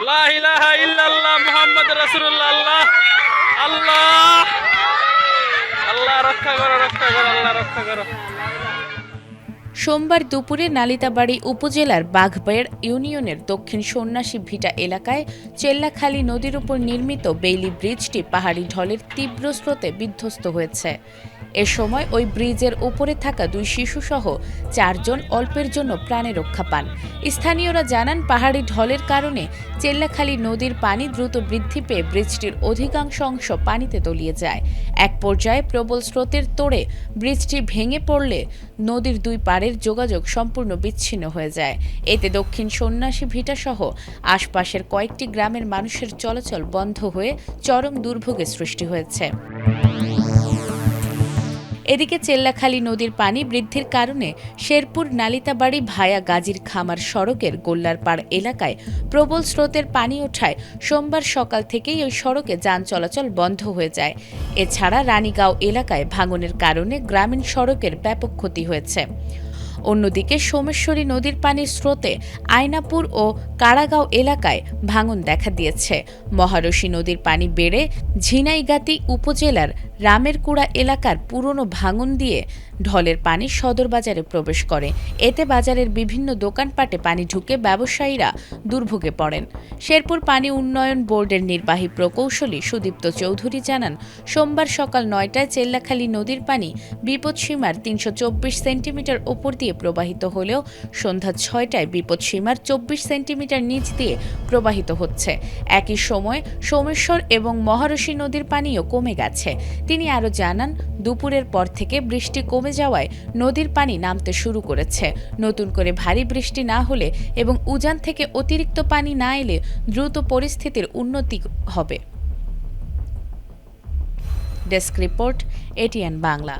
লা ইলাহা ইল্লাল্লাহ মুহাম্মাদুর রাসূলুল্লাহ। আল্লাহ আল্লাহ আল্লাহ রক্ষা করো, রক্ষা করো, আল্লাহ রক্ষা করো। সোমবার দুপুরে নালিতাবাড়ী উপজেলার বাঘবেড় ইউনিয়নের দক্ষিণ সন্ন্যাসী ভিটা এলাকায় চেল্লাখালী নদীর উপর নির্মিত বেইলি ব্রিজটি পাহাড়ি ঢলের তীব্র স্রোতে বিধ্বস্ত হয়েছে। এ সময় ওই ব্রিজের উপরে থাকা 2 শিশুসহ 4 জন অল্পের জন্য প্রাণে রক্ষা পান। স্থানীয়রা জানান, পাহাড়ি ঢলের কারণে চেল্লাখালী নদীর পানি দ্রুত বৃদ্ধি পেয়ে ব্রিজটির অধিকাংশ অংশ পানিতে তলিয়ে যায়। এক পর্যায়ে প্রবল স্রোতের তোড়ে ব্রিজটি ভেঙে পড়লে নদীর 2 পাড়ের যোগাযোগ সম্পূর্ণ বিচ্ছিন্ন হয়ে যায়। এতে দক্ষিণ সন্ন্যাসী ভিটাসহ আশপাশের কয়েকটি গ্রামের মানুষের চলাচল বন্ধ হয়ে চরম দুর্ভোগের সৃষ্টি হয়েছে। এদিকে চেল্লাখালী নদীর পানি বৃদ্ধির কারণে শেরপুর নালিতাবাড়ী ভায়া গাজীর খামার সড়কের গোল্লারপাড় এলাকায় প্রবল স্রোতের পানি ওঠায় সোমবার সকাল থেকেই ওই সড়কে যান চলাচল বন্ধ হয়ে যায়। এছাড়া রানীগাঁও এলাকায় ভাঙনের কারণে গ্রামীণ সড়কের ব্যাপক ক্ষতি হয়েছে। অন্যদিকে সোমেশ্বরী নদীর পানির স্রোতে আয়নাপুর ও কারাগাঁও এলাকায় ভাঙন দেখা দিয়েছে। মহারশী নদীর পানি বেড়ে ঝিনাইগাতি উপজেলার রামেরকুড়া এলাকার পুরনো ভাঙন দিয়ে ঢলের পানি সদর বাজারে প্রবেশ করে। এতে বাজারের বিভিন্ন দোকানপাটে পানি ঢুকে ব্যবসায়ীরা দুর্ভোগে পড়েন। শেরপুর পানি উন্নয়ন বোর্ডের নির্বাহী প্রকৌশলী সুদীপ্ত চৌধুরী জানান, সোমবার সকাল 9টায় চেল্লাখালী নদীর পানি বিপদসীমার 324 সেন্টিমিটার ওপর দিয়ে প্রবাহিত হলেও সন্ধ্যা 6টায় বিপদসীমার 24 সেন্টিমিটার নিচ দিয়ে প্রবাহিত হচ্ছে। একই সময় সোমেশ্বর এবং মহারশী নদীর পানিও কমে গেছে। তিনি আরও জানান, দুপুরের পর থেকে বৃষ্টি কমে যাওয়ায় নদীর পানি নামতে শুরু করেছে। নতুন করে ভারী বৃষ্টি না হলে এবং উজান থেকে অতিরিক্ত পানি না এলে দ্রুত পরিস্থিতির উন্নতি হবে। Desk report, ATN Bangla.